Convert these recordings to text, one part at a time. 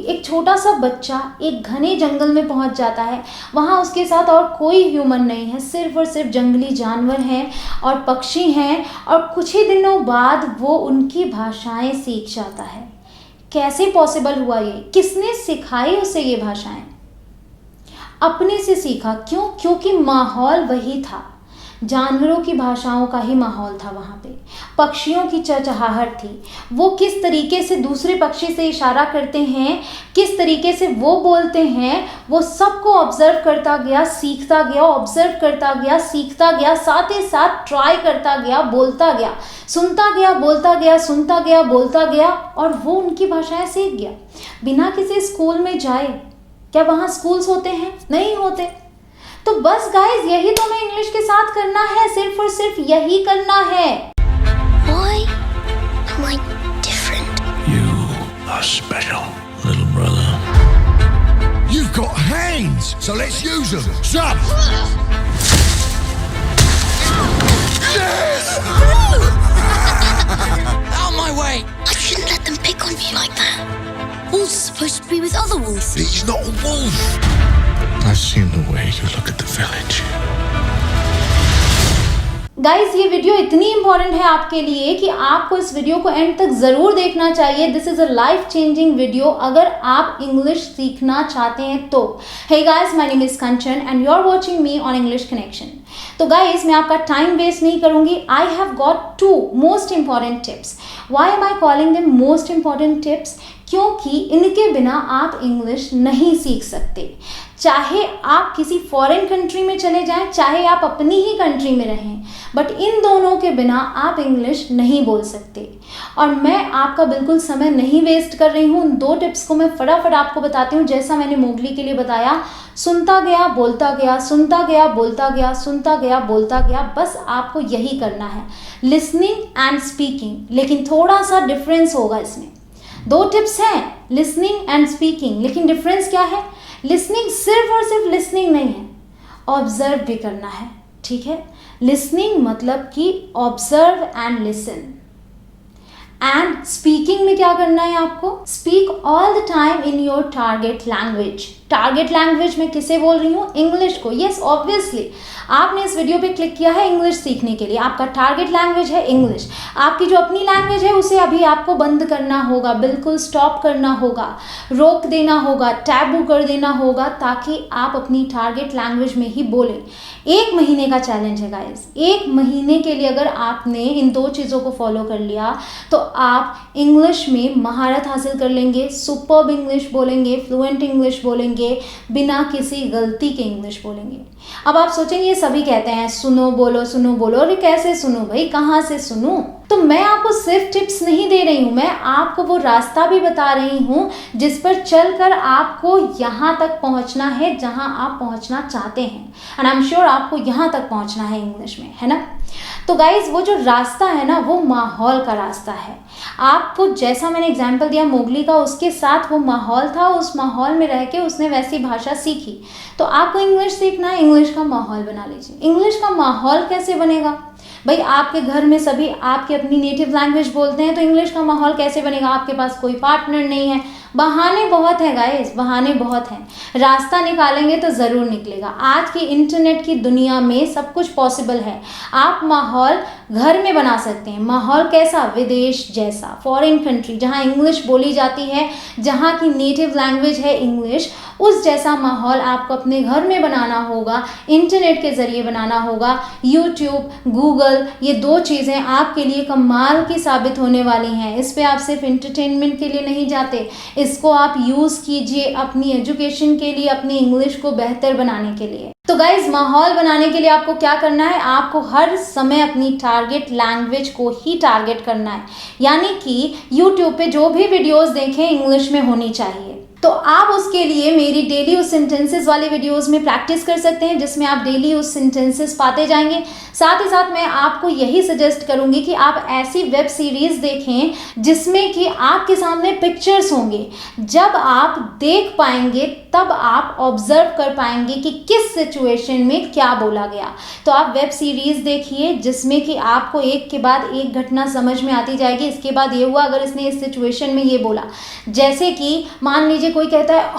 एक छोटा सा बच्चा एक घने जंगल में पहुंच जाता है। वहां उसके साथ और कोई ह्यूमन नहीं है, सिर्फ और सिर्फ जंगली जानवर हैं और पक्षी हैं, और कुछ ही दिनों बाद वो उनकी भाषाएं सीख जाता है। कैसे पॉसिबल हुआ ये? किसने सिखाई उसे ये भाषाएं? अपने से सीखा। क्यों? क्योंकि माहौल वही था, जानवरों की भाषाओं का ही माहौल था वहाँ पे। पक्षियों की चहचहाहट थी, वो किस तरीके से दूसरे पक्षी से इशारा करते हैं, किस तरीके से वो बोलते हैं, वो सबको ऑब्जर्व करता गया, सीखता गया, ऑब्जर्व करता गया, सीखता गया, साथ ही साथ ट्राई करता गया, बोलता गया, सुनता गया, बोलता गया, सुनता गया, बोलता गया, और वो उनकी भाषाएं सीख गया बिना किसी स्कूल में जाए। क्या वहाँ स्कूल्स होते हैं? नहीं होते। तो बस गाइस, यही तो हमें इंग्लिश के साथ करना है, सिर्फ और सिर्फ यही करना है। Why am I different? You are special, little brother. You've got hands, so let's use them. Jump! Yes! Out of my way! I shouldn't let them pick on you like that. Wolves are supposed to be with other wolves. He's not a wolf. I've seen the way you look at the village. Guys, ये video इतनी important है आपके लिए कि आपको इस video को and तक ज़रूर देखना चाहिए। This is a life changing video अगर आप इंग्लिश सीखना चाहते हैं तो। Hey guys, my name is Kanchan and you are watching me on English connection. तो गाइज, मैं आपका टाइम वेस्ट नहीं करूंगी। I have got 2 most important tips. Why am I calling them most important tips? क्योंकि इनके बिना आप इंग्लिश नहीं सीख सकते। चाहे आप किसी फॉरेन कंट्री में चले जाएं, चाहे आप अपनी ही कंट्री में रहें, बट इन दोनों के बिना आप इंग्लिश नहीं बोल सकते। और मैं आपका बिल्कुल समय नहीं वेस्ट कर रही हूँ। उन 2 टिप्स को मैं फटाफट आपको बताती हूँ। जैसा मैंने मोगली के लिए बताया, सुनता गया, बोलता गया, सुनता गया, बोलता गया, सुनता गया, बोलता गया। बस आपको यही करना है, लिसनिंग एंड स्पीकिंग। लेकिन थोड़ा सा डिफरेंस होगा इसमें। 2 टिप्स हैं, लिसनिंग एंड स्पीकिंग, लेकिन डिफरेंस क्या है? लिसनिंग सिर्फ और सिर्फ लिसनिंग नहीं है, ऑब्जर्व भी करना है। ठीक है? लिसनिंग मतलब कि observe and listen. And speaking में क्या करना है आपको? Speak all the time in your target language. Target language में किसे बोल रही हूँ? इंग्लिश को। यस, ऑब्वियसली आपने इस वीडियो पे क्लिक किया है इंग्लिश सीखने के लिए। आपका टारगेट लैंग्वेज है इंग्लिश। आपकी जो अपनी लैंग्वेज है उसे अभी आपको बंद करना होगा, बिल्कुल स्टॉप करना होगा, रोक देना होगा, टैबू कर देना होगा, ताकि आप अपनी टारगेट लैंग्वेज में ही बोलें। 1 महीने का चैलेंज है गाइस। 1 महीने के लिए अगर आपने इन 2 चीज़ों को फॉलो कर लिया तो आप इंग्लिश में महारत हासिल कर लेंगे, सुपर्ब इंग्लिश बोलेंगे, फ्लुएंट इंग्लिश बोलेंगे, बिना किसी गलती के इंग्लिश बोलेंगे। अब आप सोचेंगे ये सभी कहते हैं सुनो बोलो। अरे कैसे सुनो भाई, कहाँ से सुनूं? तो मैं आपको सिर्फ टिप्स नहीं दे रही हूँ, मैं आपको वो रास्ता भी बता रही हूँ जिस पर चलकर आपको यहाँ तक पहुँचना है जहाँ आप पहुँचना चाहते हैं। एंड आई एम श्योर आपको यहाँ तक पहुँचना है इंग्लिश में, है ना? तो गाइज, वो जो रास्ता है ना, वो माहौल का रास्ता है। आपको जैसा मैंने एग्जाम्पल दिया मोगली का, उसके साथ वो माहौल था, उस माहौल में रह के उसने वैसी भाषा सीखी। तो आपको इंग्लिश सीखना है, इंग्लिश का माहौल बना लीजिए। इंग्लिश का माहौल कैसे बनेगा भाई? आपके घर में सभी आपकी अपनी नेटिव लैंग्वेज बोलते हैं, तो इंग्लिश का माहौल कैसे बनेगा? आपके पास कोई पार्टनर नहीं है, बहाने बहुत हैं गाइस, बहाने बहुत हैं। रास्ता निकालेंगे तो ज़रूर निकलेगा। आज की इंटरनेट की दुनिया में सब कुछ पॉसिबल है। आप माहौल घर में बना सकते हैं। माहौल कैसा? विदेश जैसा, फॉरेन कंट्री जहाँ इंग्लिश बोली जाती है, जहाँ की नेटिव लैंग्वेज है इंग्लिश, उस जैसा माहौल आपको अपने घर में बनाना होगा, इंटरनेट के ज़रिए बनाना होगा। यूट्यूब, गूगल, ये 2 चीज़ें आपके लिए कमाल की साबित होने वाली हैं। इस पे आप सिर्फ एंटरटेनमेंट के लिए नहीं जाते, इसको आप यूज़ कीजिए अपनी एजुकेशन के लिए, अपनी इंग्लिश को बेहतर बनाने के लिए। तो गाइज, माहौल बनाने के लिए आपको क्या करना है? आपको हर समय अपनी टारगेट लैंग्वेज को ही टारगेट करना है। यानी कि यूट्यूब पे जो भी वीडियोस देखें इंग्लिश में होनी चाहिए। तो आप उसके लिए मेरी डेली उस सेंटेंसेस वाली वीडियोस में प्रैक्टिस कर सकते हैं, जिसमें आप डेली उस सेंटेंसेस पाते जाएंगे। साथ ही साथ मैं आपको यही सजेस्ट करूंगी कि आप ऐसी वेब सीरीज़ देखें जिसमें कि आपके सामने पिक्चर्स होंगे। जब आप देख पाएंगे तब आप ऑब्जर्व कर पाएंगे कि किस सिचुएशन में क्या बोला गया। तो आप वेब सीरीज़ देखिए जिसमें कि आपको एक के बाद एक घटना समझ में आती जाएगी। इसके बाद ये हुआ, अगर इसने इस सिचुएशन में ये बोला, जैसे कि मान लीजिए कोई कहता है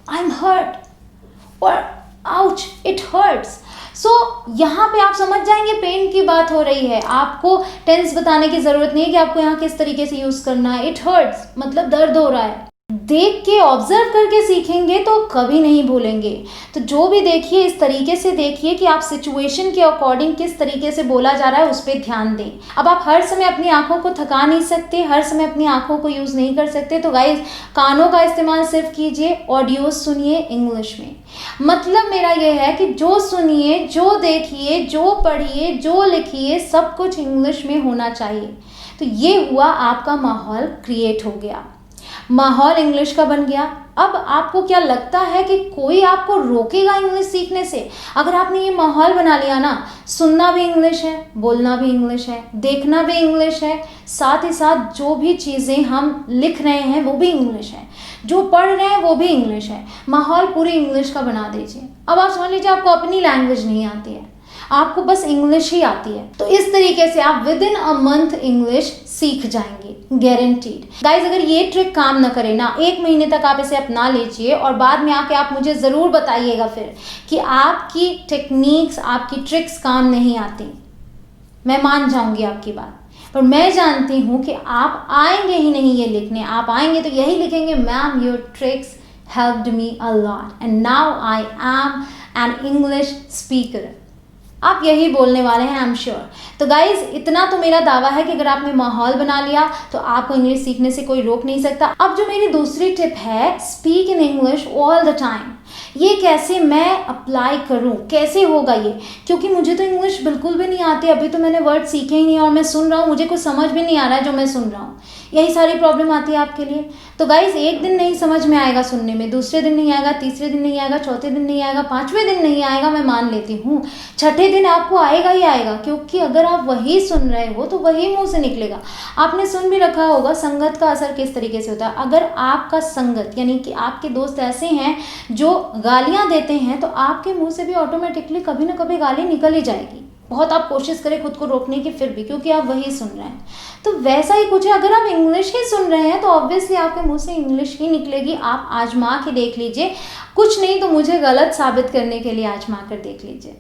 आई एम हर्ट और आउच इट हर्ट्स। सो यहाँ पे आप समझ जाएंगे पेन की बात हो रही है, आपको टेंस बताने की ज़रूरत नहीं है कि आपको यहाँ किस तरीके से यूज़ करना है। इट हर्ट्स मतलब दर्द हो रहा है। देख के ऑब्जर्व करके सीखेंगे तो कभी नहीं भूलेंगे। तो जो भी देखिए इस तरीके से देखिए कि आप सिचुएशन के अकॉर्डिंग किस तरीके से बोला जा रहा है उस पर ध्यान दें। अब आप हर समय अपनी आंखों को थका नहीं सकते, हर समय अपनी आंखों को यूज़ नहीं कर सकते, तो गाइस कानों का इस्तेमाल सिर्फ कीजिए, ऑडियो सुनिए इंग्लिश में। मतलब मेरा ये है कि जो सुनिए, जो देखिए, जो पढ़िए, जो लिखिए, सब कुछ इंग्लिश में होना चाहिए। तो ये हुआ आपका माहौल क्रिएट हो गया, माहौल इंग्लिश का बन गया। अब आपको क्या लगता है कि कोई आपको रोकेगा इंग्लिश सीखने से? अगर आपने ये माहौल बना लिया ना, सुनना भी इंग्लिश है, बोलना भी इंग्लिश है, देखना भी इंग्लिश है, साथ ही साथ जो भी चीज़ें हम लिख रहे हैं वो भी इंग्लिश है, जो पढ़ रहे हैं वो भी इंग्लिश है, माहौल पूरी इंग्लिश का बना दीजिए। अब आप समझ लीजिए आपको अपनी लैंग्वेज नहीं आती है, आपको बस इंग्लिश ही आती है, तो इस तरीके से आप with in a month English सीख जाएंगे, गारंटीड। गाइज अगर ये ट्रिक काम ना करे ना, 1 महीने तक आप इसे अपना लीजिए और बाद में आके आप मुझे ज़रूर बताइएगा फिर कि आपकी टेक्निक्स, आपकी ट्रिक्स काम नहीं आती। मैं मान जाऊंगी आपकी बात, पर मैं जानती हूँ कि आप आएंगे ही नहीं ये लिखने। आप आएंगे तो यही लिखेंगे, ma'am your tricks helped me a lot and now I am an English speaker. आप यही बोलने वाले हैं, आई एम श्योर। तो गाइज इतना तो मेरा दावा है कि अगर आपने माहौल बना लिया तो आपको इंग्लिश सीखने से कोई रोक नहीं सकता। अब जो मेरी दूसरी टिप है, speak in English all the time. ये कैसे मैं अप्लाई करूं, कैसे होगा ये? क्योंकि मुझे तो इंग्लिश बिल्कुल भी नहीं आती, अभी तो मैंने वर्ड सीखे ही नहीं और मैं सुन रहा हूँ, मुझे कुछ समझ भी नहीं आ रहा है जो मैं सुन रहा हूँ। यही सारी प्रॉब्लम आती है आपके लिए। तो गाइज एक दिन नहीं समझ में आएगा सुनने में, दूसरे दिन नहीं आएगा, तीसरे दिन नहीं आएगा, चौथे दिन नहीं आएगा, 5वें दिन नहीं आएगा, मैं मान लेती हूँ, 6ठे दिन आपको आएगा ही आएगा। क्योंकि अगर आप वही सुन रहे हो तो वही मुंह से निकलेगा। आपने सुन भी रखा होगा संगत का असर किस तरीके से होता है। अगर आपका संगत यानी कि आपके दोस्त ऐसे हैं जो गालियाँ देते हैं तो आपके मुँह से भी ऑटोमेटिकली कभी ना कभी गाली निकल ही जाएगी, बहुत आप कोशिश करें खुद को रोकने की फिर भी, क्योंकि आप वही सुन रहे हैं। तो वैसा ही कुछ है, अगर आप इंग्लिश ही सुन रहे हैं तो ऑब्वियसली आपके मुंह से इंग्लिश ही निकलेगी। आप आजमा के देख लीजिए, कुछ नहीं तो मुझे गलत साबित करने के लिए आजमा कर देख लीजिए,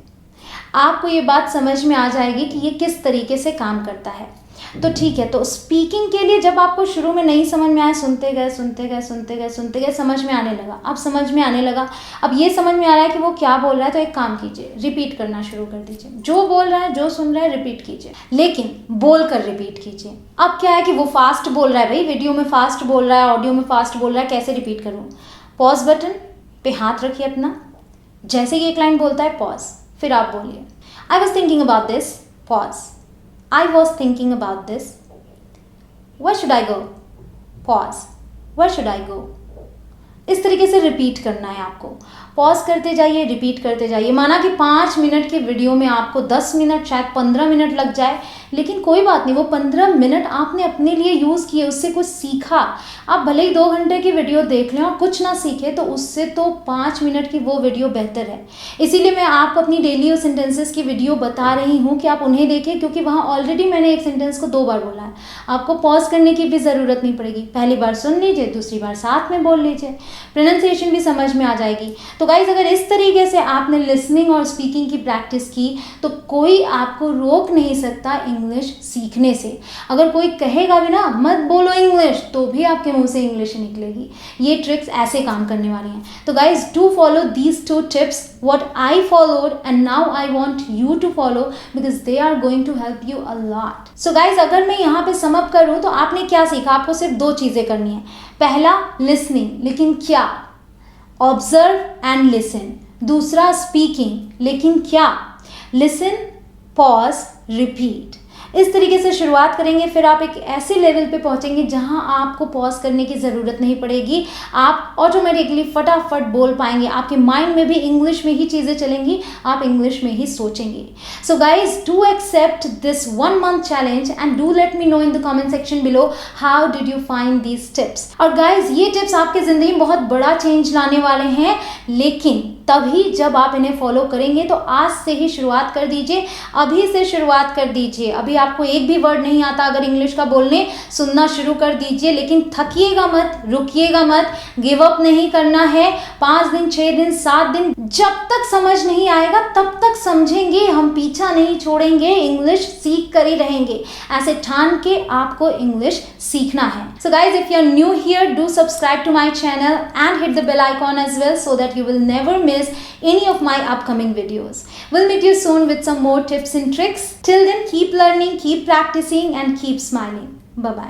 आपको ये बात समझ में आ जाएगी कि ये किस तरीके से काम करता है। तो ठीक है, तो स्पीकिंग के लिए जब आपको शुरू में नहीं समझ में आया, सुनते गए समझ में आने लगा, अब समझ में आने लगा, अब ये समझ में आ रहा है कि वो क्या बोल रहा है, तो एक काम कीजिए, रिपीट करना शुरू कर दीजिए। जो बोल रहा है, जो सुन रहा है, रिपीट कीजिए, लेकिन बोल कर रिपीट कीजिए। अब क्या है कि वो फास्ट बोल रहा है, भाई वीडियो में फास्ट बोल रहा है, ऑडियो में फास्ट बोल रहा है, कैसे रिपीट करूँ? पॉज बटन पे हाथ रखिए अपना, जैसे ही एक लाइन बोलता है पॉज, फिर आप बोलिए, I was thinking about this, pause, I was thinking about this. Where should I go? Pause. Where should I go? इस तरीके से रिपीट करना है आपको। पॉज करते जाइए, रिपीट करते जाइए। माना कि 5 मिनट के वीडियो में आपको 10 मिनट शायद 15 मिनट लग जाए, लेकिन कोई बात नहीं, वो 15 मिनट आपने अपने लिए यूज़ किए, उससे कुछ सीखा। आप भले ही 2 घंटे की वीडियो देख लें और कुछ ना सीखे, तो उससे तो 5 मिनट की वो वीडियो बेहतर है। इसीलिए मैं आपको अपनी डेली सेंटेंसेस की वीडियो बता रही हूँ कि आप उन्हें देखें, क्योंकि वहाँ ऑलरेडी मैंने एक सेंटेंस को 2 बार बोला है। आपको पॉज करने की भी ज़रूरत नहीं पड़ेगी, पहली बार सुन लीजिए, दूसरी बार साथ में बोल लीजिए, प्रोनाउंसिएशन भी समझ में आ जाएगी। तो गाइज अगर इस तरीके से आपने लिसनिंग और स्पीकिंग की प्रैक्टिस की तो कोई आपको रोक नहीं सकता इंग्लिश सीखने से। अगर कोई कहेगा भी ना मत बोलो इंग्लिश, तो भी आपके मुंह से इंग्लिश निकलेगी। ये ट्रिक्स ऐसे काम करने वाली हैं। तो guys do follow these 2 tips what I followed and now I want you to follow because they are going to help you a lot. So guys अगर मैं यहाँ पे सम अप करूँ तो आपने क्या सीखा? आपको सिर्फ 2 चीज़ें करनी है। पहला लिसनिंग, लेकिन क्या? Observe and listen. दूसरा स्पीकिंग, लेकिन क्या? Listen, pause, repeat. इस तरीके से शुरुआत करेंगे, फिर आप एक ऐसे लेवल पे पहुंचेंगे जहां आपको पॉज करने की ज़रूरत नहीं पड़ेगी। आप ऑटोमेटिकली फटाफट बोल पाएंगे, आपके माइंड में भी इंग्लिश में ही चीज़ें चलेंगी, आप इंग्लिश में ही सोचेंगे। So guys do accept this 1 month challenge and do let me know in the comment section below how did you find these tips. और गाइज ये टिप्स आपकी ज़िंदगी में बहुत बड़ा चेंज लाने वाले हैं, लेकिन तभी जब आप इन्हें फॉलो करेंगे। तो आज से ही शुरुआत कर दीजिए, अभी से शुरुआत कर दीजिए। अभी आपको एक भी वर्ड नहीं आता अगर इंग्लिश का बोलने, सुनना शुरू कर दीजिए, लेकिन थकिएगा मत, रुकिएगा मत, गिव अप नहीं करना है। 5 दिन, 6 दिन, 7 दिन, जब तक समझ नहीं आएगा तब तक समझेंगे, हम पीछा नहीं छोड़ेंगे, इंग्लिश सीख कर ही रहेंगे। ऐसे ठान के आपको इंग्लिश सीखना है। So guys, if you are new here, do subscribe to my channel and hit the bell icon as well so that you will never miss any of my upcoming videos. We'll meet you soon with some more tips and tricks. Till then, keep learning, keep practicing and keep smiling. Bye-bye.